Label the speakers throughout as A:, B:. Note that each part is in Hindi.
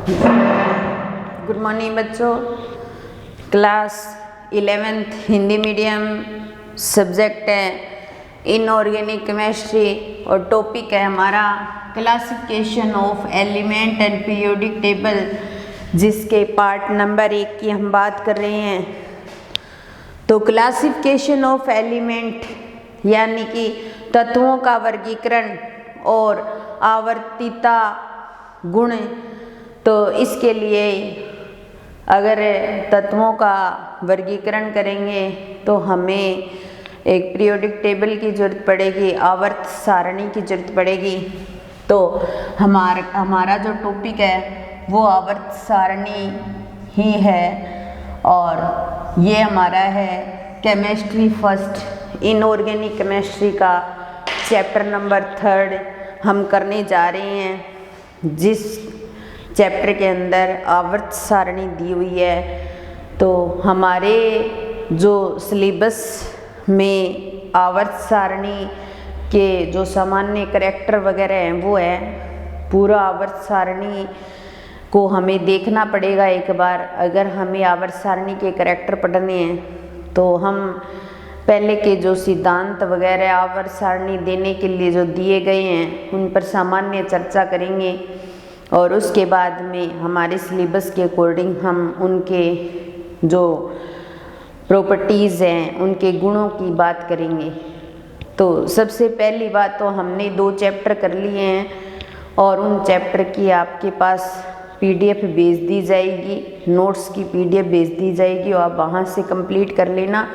A: गुड मॉर्निंग बच्चों। Class 11th Hindi medium, subject है इनऑर्गेनिक केमिस्ट्री और टॉपिक है हमारा classification of element and periodic table, जिसके पार्ट नंबर 1 की हम बात कर रहे हैं। तो क्लासिफिकेशन ऑफ एलिमेंट यानी कि तत्वों का वर्गीकरण और आवर्तीता गुण। तो इसके लिए अगर तत्वों का वर्गीकरण करेंगे तो हमें एक पीरियोडिक टेबल की ज़रूरत पड़ेगी, आवर्त सारणी की ज़रूरत पड़ेगी। तो हमारा जो टॉपिक है वो आवर्त सारणी ही है और ये हमारा है केमिस्ट्री फर्स्ट, इनऑर्गेनिक केमिस्ट्री का चैप्टर नंबर 3 हम करने जा रहे हैं, जिस चैप्टर के अंदर आवर्त सारणी दी हुई है। तो हमारे जो सिलेबस में आवर्त सारणी के जो सामान्य करैक्टर वगैरह हैं वो है, पूरा आवर्त सारणी को हमें देखना पड़ेगा एक बार। अगर हमें आवर्त सारणी के करैक्टर पढ़ने हैं तो हम पहले के जो सिद्धांत वगैरह आवर्त सारणी देने के लिए जो दिए गए हैं उन पर सामान्य चर्चा करेंगे और उसके बाद में हमारे सिलेबस के अकॉर्डिंग हम उनके जो प्रॉपर्टीज़ हैं, उनके गुणों की बात करेंगे। तो सबसे पहली बात तो हमने 2 चैप्टर कर लिए हैं और उन चैप्टर की आपके पास PDF भेज दी जाएगी, नोट्स की PDF भेज दी जाएगी और आप वहाँ से कंप्लीट कर लेना।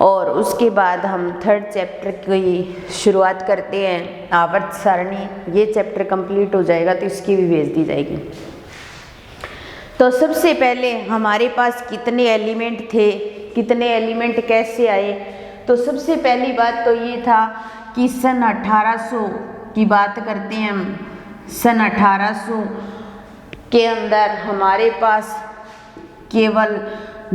A: और उसके बाद हम 3rd चैप्टर की शुरुआत करते हैं, आवर्त सारणी। ये चैप्टर कंप्लीट हो जाएगा तो इसकी भी भेज दी जाएगी। तो सबसे पहले हमारे पास कितने एलिमेंट थे, कितने एलिमेंट कैसे आए। तो सबसे पहली बात तो ये था कि सन 1800 की बात करते हैं हम। सन 1800 के अंदर हमारे पास केवल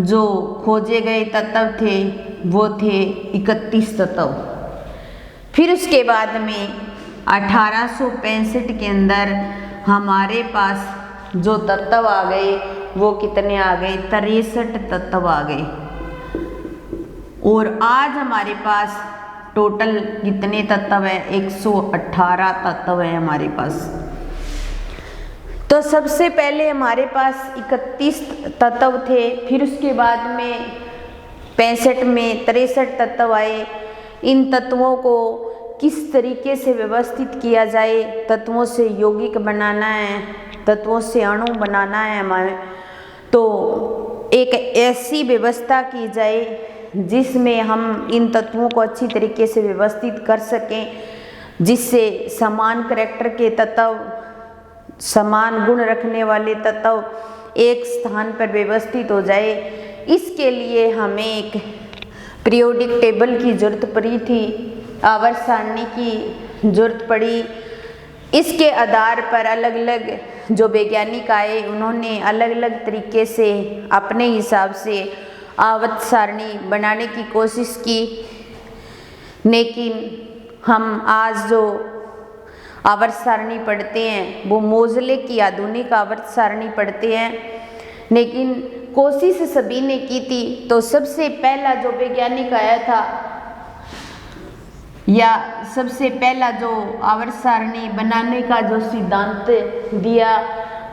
A: जो खोजे गए तत्व थे वो थे 31 तत्व। फिर उसके बाद में 1865 के अंदर हमारे पास जो तत्व आ गए वो कितने आ गए, 63 तत्व आ गए। और आज हमारे पास टोटल कितने तत्व है, 118 तत्व है हमारे पास। तो सबसे पहले हमारे पास 31 तत्व थे, फिर उसके बाद में 65 में 63 तत्व आए। इन तत्वों को किस तरीके से व्यवस्थित किया जाए, तत्वों से यौगिक बनाना है, तत्वों से अणु बनाना है हमारे, तो एक ऐसी व्यवस्था की जाए जिसमें हम इन तत्वों को अच्छी तरीके से व्यवस्थित कर सकें, जिससे समान करैक्टर के तत्व, समान गुण रखने वाले तत्व एक स्थान पर व्यवस्थित हो जाए। इसके लिए हमें एक पीरियोडिक टेबल की ज़रूरत पड़ी थी, आवर्त सारणी की ज़रूरत पड़ी। इसके आधार पर अलग अलग जो वैज्ञानिक आए उन्होंने अलग अलग तरीके से अपने हिसाब से आवर्त सारणी बनाने की कोशिश की, लेकिन हम आज जो आवर्त सारणी पढ़ते हैं वो मोज़ले की आधुनिक आवर्त सारणी पढ़ते हैं। लेकिन कोशिश सभी ने की थी। तो सबसे पहला जो वैज्ञानिक आया था या सबसे पहला जो आवर्त सारणी बनाने का जो सिद्धांत दिया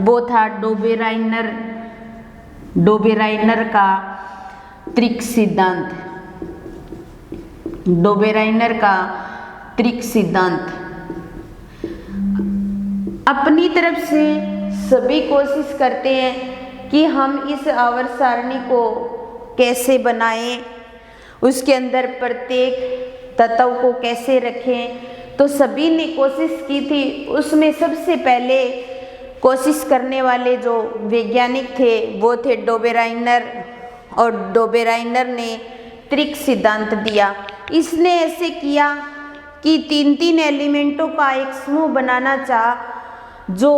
A: वो था डोबेराइनर का त्रिक सिद्धांत। डोबेराइनर का त्रिक सिद्धांत अपनी तरफ से सभी कोशिश करते हैं कि हम इस आवर्त सारणी को कैसे बनाएं, उसके अंदर प्रत्येक तत्व को कैसे रखें। तो सभी ने कोशिश की थी। उसमें सबसे पहले कोशिश करने वाले जो वैज्ञानिक थे वो थे डोबेराइनर, और डोबेराइनर ने त्रिक सिद्धांत दिया। इसने ऐसे किया कि 3-3 एलिमेंटों का एक समूह बनाना चाहा, जो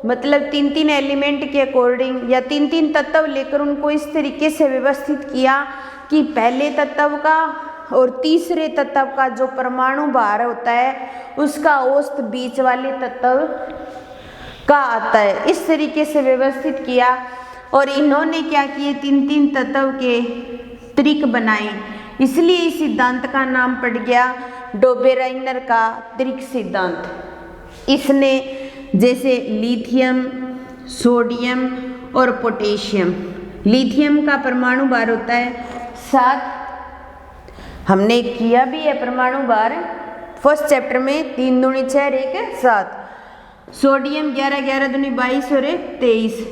A: मतलब 3-3 एलिमेंट के अकॉर्डिंग या 3-3 तत्व लेकर उनको इस तरीके से व्यवस्थित किया कि पहले तत्व का और तीसरे तत्व का जो परमाणु भार होता है उसका औसत बीच वाले तत्व का आता है, इस तरीके से व्यवस्थित किया। और इन्होंने क्या किए, 3 तत्व के त्रिक बनाए, इसलिए इस सिद्धांत का नाम पड़ गया डोबेराइनर का त्रिक सिद्धांत। इसने जैसे लिथियम, सोडियम और पोटेशियम, लिथियम का परमाणु भार होता है 7, हमने किया भी है परमाणु भार फर्स्ट चैप्टर में, 3 दूनी 6 और 1 7। सोडियम 11 11 दूनी 22 और 23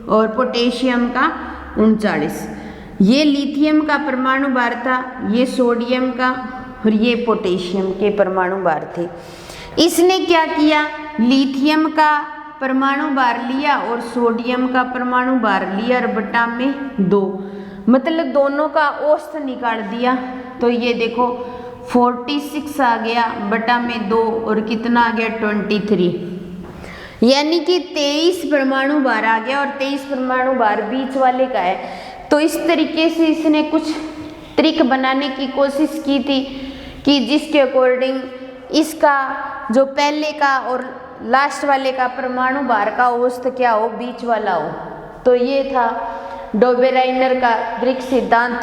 A: और पोटेशियम का 39। ये लिथियम का परमाणु भार था, ये सोडियम का और ये पोटेशियम के परमाणु भार थे। इसने क्या किया, लिथियम का परमाणु भार लिया और सोडियम का परमाणु भार लिया और बटा में 2, मतलब दोनों का औसत निकाल दिया। तो ये देखो 46 आ गया बटा में 2 और कितना आ गया 23, यानी कि 23 परमाणु भार आ गया और 23 परमाणु भार बीच वाले का है। तो इस तरीके से इसने कुछ ट्रिक बनाने की कोशिश की थी कि जिसके अकॉर्डिंग इसका जो पहले का और लास्ट वाले का परमाणु भार का औसत क्या हो, बीच वाला हो। तो ये था डोबेराइनर का त्रिक सिद्धांत,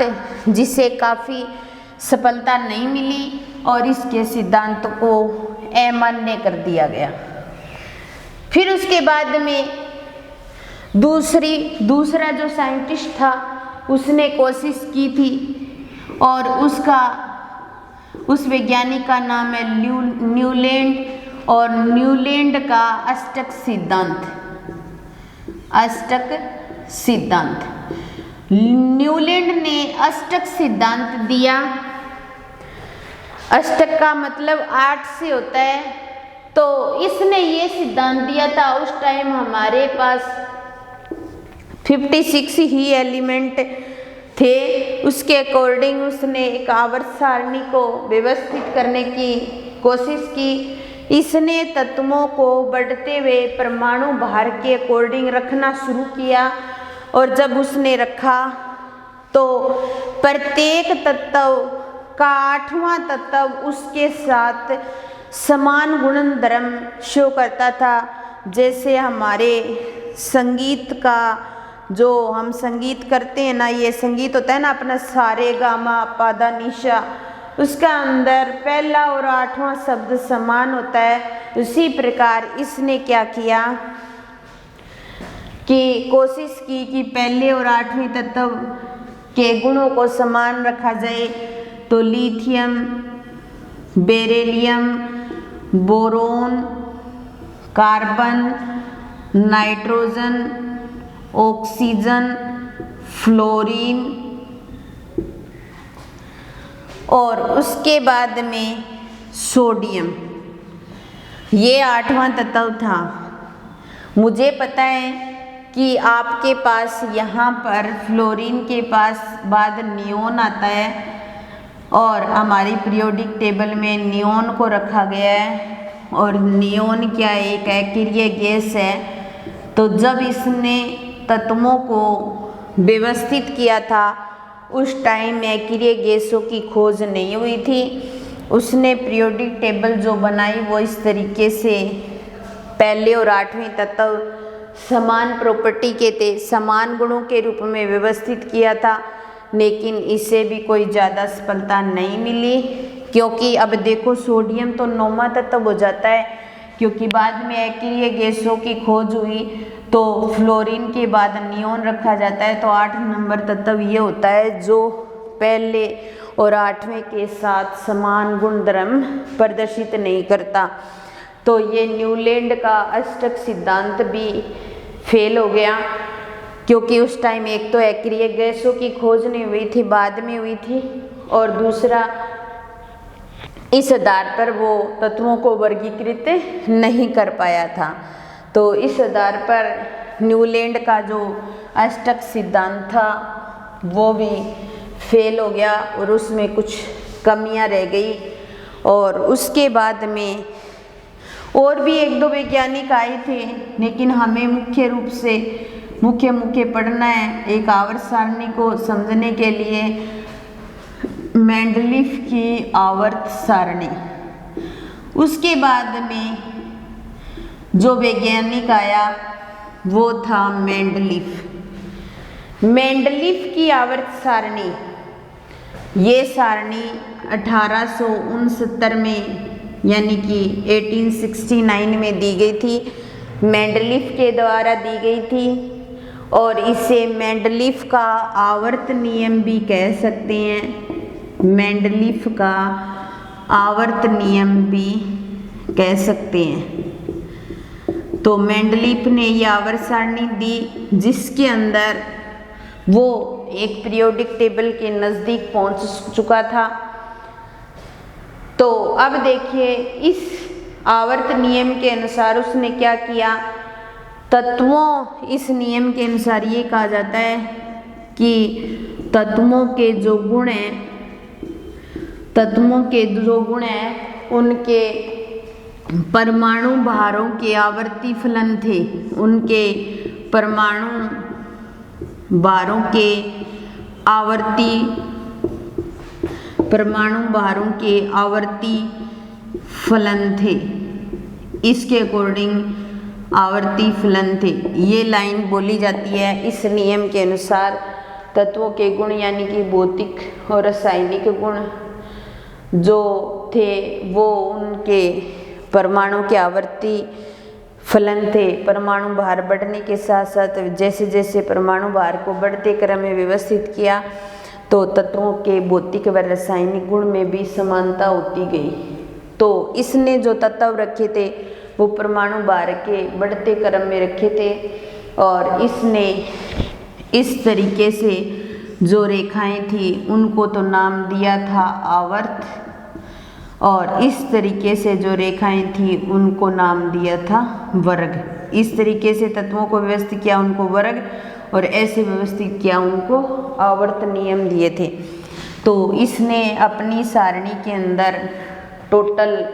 A: जिसे काफ़ी सफलता नहीं मिली और इसके सिद्धांत को अमान्य कर दिया गया। फिर उसके बाद में दूसरा जो साइंटिस्ट था उसने कोशिश की थी और उस वैज्ञानिक का नाम है न्यूलैंड, और न्यूलैंड का अष्टक सिद्धांत, न्यूलैंड ने अष्टक सिद्धांत दिया। अष्टक का मतलब 8 से होता है, तो इसने ये सिद्धांत दिया था। उस टाइम हमारे पास 56 ही एलिमेंट थे, उसके अकॉर्डिंग उसने एक आवर्त सारणी को व्यवस्थित करने की कोशिश की। इसने तत्वों को बढ़ते हुए परमाणु भार के अकॉर्डिंग रखना शुरू किया, और जब उसने रखा तो प्रत्येक तत्व का 8वां तत्व उसके साथ समान गुणधर्म शो करता था। जैसे हमारे संगीत का, जो हम संगीत करते हैं ना, ये संगीत होता है ना अपना सारे गामा पादा निशा, उसका अंदर पहला और 8वां शब्द समान होता है। उसी प्रकार इसने क्या किया कि कोशिश की कि पहले और 8वें तत्व के गुणों को समान रखा जाए। तो lithium, beryllium, boron, carbon, nitrogen, oxygen, fluorine, और उसके बाद में सोडियम, ये 8वां तत्व था। मुझे पता है कि आपके पास यहाँ पर फ्लोरीन के पास बाद नियोन आता है, और हमारी पीरियोडिक टेबल में नियोन को रखा गया है। और नियोन क्या है, एक अक्रिय गैस है। तो जब इसने तत्वों को व्यवस्थित किया था उस टाइम में अक्रिय गैसों की खोज नहीं हुई थी। उसने पीरियोडिक टेबल जो बनाई वो इस तरीके से पहले और 8वें तत्व समान प्रॉपर्टी के थे, समान गुणों के रूप में व्यवस्थित किया था, लेकिन इससे भी कोई ज़्यादा सफलता नहीं मिली। क्योंकि अब देखो सोडियम तो 9वां तत्व हो जाता है, क्योंकि बाद में अक्रिय गैसों की खोज हुई तो फ्लोरीन के बाद नियोन रखा जाता है। तो 8 नंबर तत्व ये होता है जो पहले और 8वें के साथ समान गुणधर्म प्रदर्शित नहीं करता। तो ये न्यूलैंड का अष्टक सिद्धांत भी फेल हो गया, क्योंकि उस टाइम एक तो अक्रिय गैसों की खोज नहीं हुई थी, बाद में हुई थी, और दूसरा इस आधार पर वो तत्वों को वर्गीकृत नहीं कर पाया था। तो इस आधार पर न्यूलैंड का जो अष्टक सिद्धांत था वो भी फेल हो गया और उसमें कुछ कमियां रह गई। और उसके बाद में और भी 1-2 वैज्ञानिक आए थे, लेकिन हमें मुख्य रूप से मुख्य पढ़ना है एक आवर्त सारणी को समझने के लिए मेंडलीफ की आवर्त सारणी। उसके बाद में जो वैज्ञानिक आया वो था मेंडलीफ। मेंडलीफ की आवर्त सारणी, ये सारणी 1869 में यानी कि 1869 में दी गई थी, मेंडलीफ के द्वारा दी गई थी और इसे मेंडलीफ का आवर्त नियम भी कह सकते हैं। मेंडलीफ का आवर्त नियम भी कह सकते हैं। तो मेंडलीफ ने यह आवर्त सारणी दी जिसके अंदर वो एक पीरियोडिक टेबल के नज़दीक पहुंच चुका था। तो अब देखिए इस आवर्त नियम के अनुसार उसने क्या किया, तत्वों, इस नियम के अनुसार ये कहा जाता है कि तत्वों के जो गुण हैं उनके परमाणु भारों के आवर्ती फलन थे, उनके परमाणु भारों के आवर्ती फलन थे, इसके अकॉर्डिंग आवर्ती फलन थे। ये लाइन बोली जाती है इस नियम के अनुसार तत्वों के गुण यानी कि भौतिक और रासायनिक गुण जो थे वो उनके परमाणु के आवर्ती फलन थे। परमाणु भार बढ़ने के साथ साथ जैसे जैसे परमाणु भार को बढ़ते क्रम में व्यवस्थित किया तो तत्वों के भौतिक व रासायनिक गुण में भी समानता होती गई। तो इसने जो तत्व रखे थे वो परमाणु भार के बढ़ते क्रम में रखे थे और इसने इस तरीके से जो रेखाएं थी उनको तो नाम दिया था आवर्त और इस तरीके से जो रेखाएं थी उनको नाम दिया था वर्ग। इस तरीके से तत्वों को व्यवस्थित किया उनको वर्ग और ऐसे व्यवस्थित किया उनको आवर्त नियम दिए थे। तो इसने अपनी सारणी के अंदर टोटल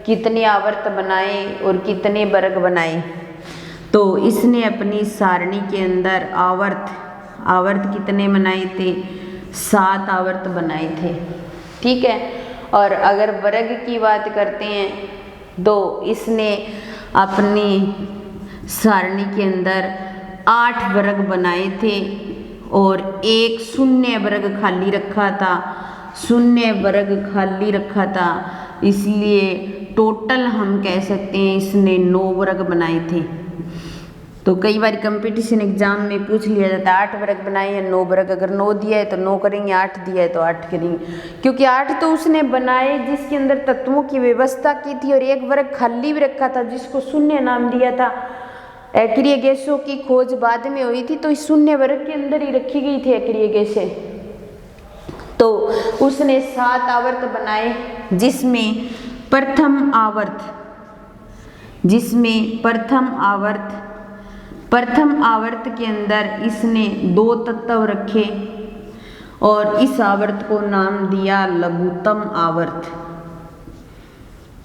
A: कितने आवर्त बनाए और कितने वर्ग बनाए, तो इसने अपनी सारणी के अंदर आवर्त कितने बनाए थे, 7 आवर्त बनाए थे। ठीक है। और अगर वर्ग की बात करते हैं तो इसने अपनी सारणी के अंदर 8 वर्ग बनाए थे और एक शून्य वर्ग खाली रखा था, इसलिए टोटल हम कह सकते हैं इसने 9 वर्ग बनाए थे। तो कई बार कंपटीशन एग्जाम में पूछ लिया जाता है 8 वर्ग बनाए या 9 वर्ग, अगर 9 दिया है तो 9 करेंगे, 8 दिया है तो 8 करेंगे, क्योंकि 8 तो उसने बनाए जिसके अंदर तत्वों की व्यवस्था की थी और एक वर्ग खाली भी रखा था जिसको शून्य नाम दिया था। अक्रिय गैसों की खोज बाद में हुई थी तो इस शून्य वर्ग के अंदर ही रखी गई थी अक्रिय गैसें। तो उसने 7 आवर्त बनाए जिसमें प्रथम आवर्त के अंदर इसने 2 तत्व रखे और इस आवर्त को नाम दिया लघुत्तम आवर्त।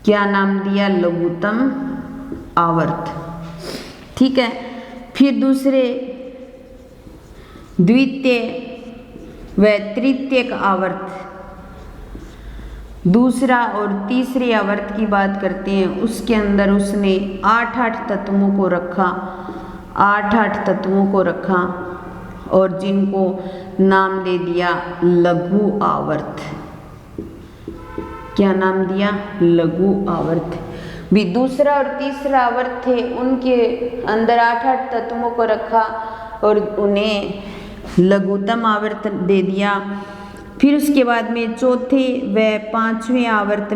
A: क्या नाम दिया? लघुत्तम आवर्त। ठीक है। फिर दूसरे द्वितीय व तृतीयक आवर्त, दूसरा और तीसरे आवर्त की बात करते हैं, उसके अंदर उसने 8-8 तत्वों को रखा और जिनको नाम दे दिया लघु आवर्त। क्या नाम दिया? लघु आवर्त। भी दूसरा और तीसरा आवर्त थे उनके अंदर 8-8 तत्वों को रखा और उन्हें लघुत्तम आवर्त दे दिया। फिर उसके बाद में चौथे व पांचवें आवर्त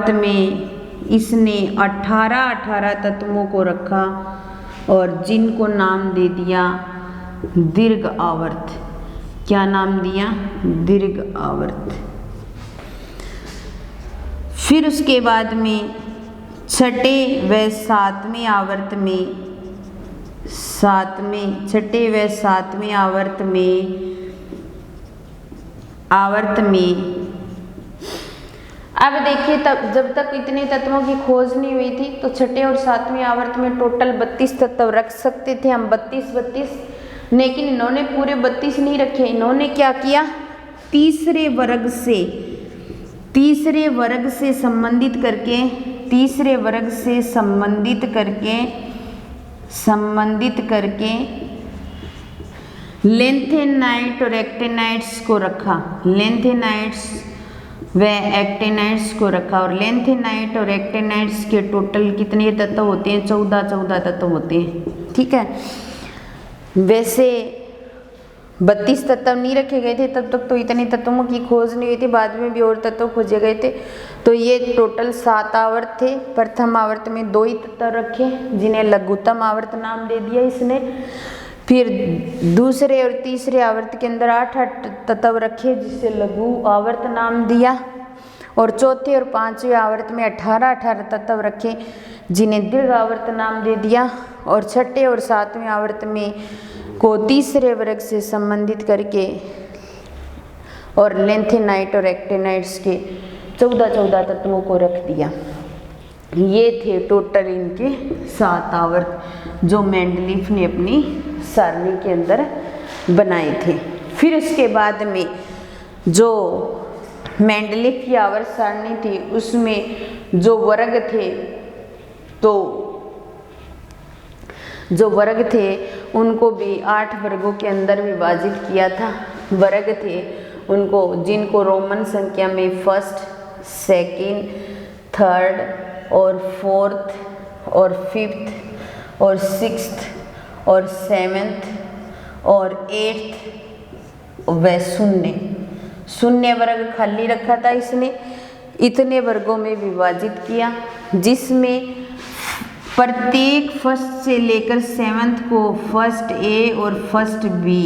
A: में इसने 18-18 तत्वों को रखा और जिनको नाम दे दिया दीर्घ आवर्त। क्या नाम दिया? दीर्घ आवर्त। फिर उसके बाद में छठे व सातवें आवर्त में अब देखिए, तब जब तक इतने तत्वों की खोज नहीं हुई थी तो छठे और सातवें आवर्त में टोटल 32 तत्व रख सकते थे हम, 32, लेकिन इन्होंने पूरे 32 नहीं रखे। इन्होंने क्या किया? तीसरे वर्ग से तीसरे वर्ग से संबंधित करके लेंथेनाइट और एक्टिनाइट्स को रखा, व एक्टिनाइट्स को रखा। और लेंथेनाइट और एक्टिनाइट्स के टोटल कितने तत्व होते हैं? 14 तत्व होते हैं। ठीक है, वैसे 32 तत्व नहीं रखे गए थे, तब तक तो इतने तत्वों की खोज नहीं हुई थी, बाद में भी और तत्व खोजे गए थे। तो ये टोटल 7 आवर्त थे। प्रथम आवर्त में 2 ही तत्व रखे जिन्हें लघुत्तम आवर्त नाम दे दिया इसने। फिर दूसरे और तीसरे आवर्त के अंदर 8 तत्व रखे जिसे लघु आवर्त नाम दिया। और चौथे और पांचवें आवर्त में 18 तत्व रखे जिन्हें दीर्घ आवर्त नाम दे दिया। और छठे और सातवें आवर्त में को तीसरे वर्ग से संबंधित करके और लेंथेनाइट और एक्टिनाइट्स के 14 तत्वों को रख दिया। ये थे टोटल इनके 7 आवर्त जो मेंडलीफ ने अपनी सारणी के अंदर बनाए थे। फिर उसके बाद में जो मेंडलीफ की आवर्त सारणी थी उसमें जो वर्ग थे उनको भी 8 वर्गों के अंदर विभाजित किया था। वर्ग थे उनको जिनको रोमन संख्या में फर्स्ट, सेकंड, थर्ड और फोर्थ और फिफ्थ और सिक्स्थ और सेवेंथ और एट्थ व शून्य वर्ग खाली रखा था इसने। इतने वर्गों में विभाजित किया जिसमें प्रत्येक फर्स्ट से लेकर सेवन्थ को फर्स्ट ए और फर्स्ट बी,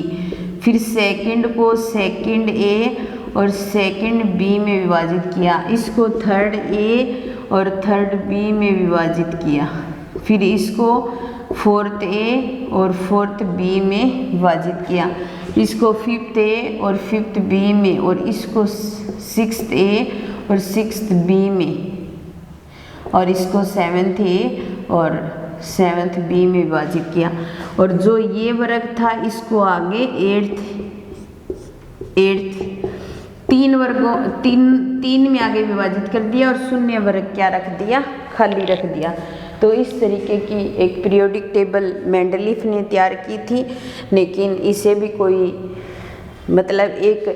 A: फिर सेकंड को सेकंड ए और सेकंड बी में विभाजित किया। इसको थर्ड ए और थर्ड बी में विभाजित किया। फिर इसको फोर्थ ए और फोर्थ बी में विभाजित किया। इसको फिफ्थ ए और फिफ्थ बी में, और इसको सिक्स्थ ए और सिक्स्थ बी में, और इसको सेवन्थ ए और सेवन्थ बी में विभाजित किया। और जो ये वर्ग था इसको आगे एट्थ तीन में आगे विभाजित कर दिया और शून्य वर्ग क्या रख दिया? खाली रख दिया। तो इस तरीके की एक पीरियोडिक टेबल मेंडलीफ ने तैयार की थी, लेकिन इसे भी कोई मतलब एक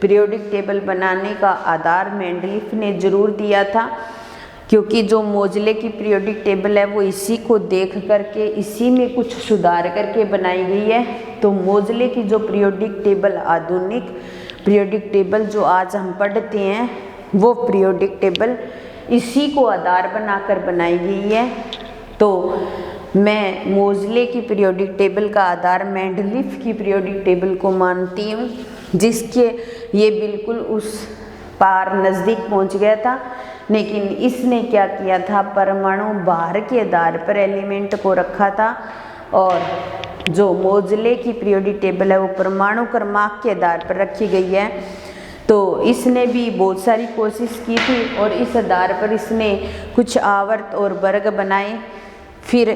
A: पीरियोडिक टेबल बनाने का आधार मेंडलीफ ने जरूर दिया था, क्योंकि जो मोजले की पीरियोडिक टेबल है वो इसी को देख करके इसी में कुछ सुधार करके बनाई गई है। तो मोजले की जो पीरियोडिक टेबल, आधुनिक पीरियोडिक टेबल जो आज हम पढ़ते हैं, वो पीरियोडिक टेबल इसी को आधार बनाकर बनाई गई है। तो मैं मोजले की पीरियोडिक टेबल का आधार मेंडलीफ की पीरियोडिक टेबल को मानती हूँ, जिसके ये बिल्कुल उस पार नज़दीक पहुँच गया था। लेकिन इसने क्या किया था? परमाणु भार के आधार पर एलिमेंट को रखा था, और जो मोजले की पीरियोडिक टेबल है वो परमाणु क्रमांक के आधार पर रखी गई है। तो इसने भी बहुत सारी कोशिश की थी और इस आधार पर इसने कुछ आवर्त और वर्ग बनाए। फिर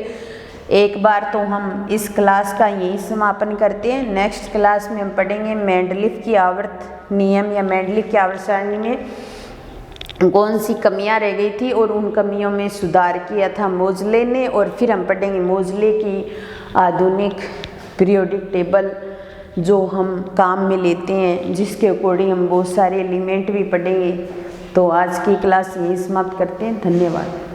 A: एक बार तो हम इस क्लास का यही समापन करते हैं। नेक्स्ट क्लास में हम पढ़ेंगे मेंडलीफ की आवर्त नियम या मेंडलीफ की आवर्त सारणी में कौन सी कमियां रह गई थी और उन कमियों में सुधार किया था मोजले ने। और फिर हम पढ़ेंगे मोजले की आधुनिक पीरियोडिक टेबल जो हम काम में लेते हैं, जिसके अकॉर्डिंग हम बहुत सारे एलिमेंट भी पढ़ेंगे। तो आज की क्लास यही समाप्त करते हैं। धन्यवाद।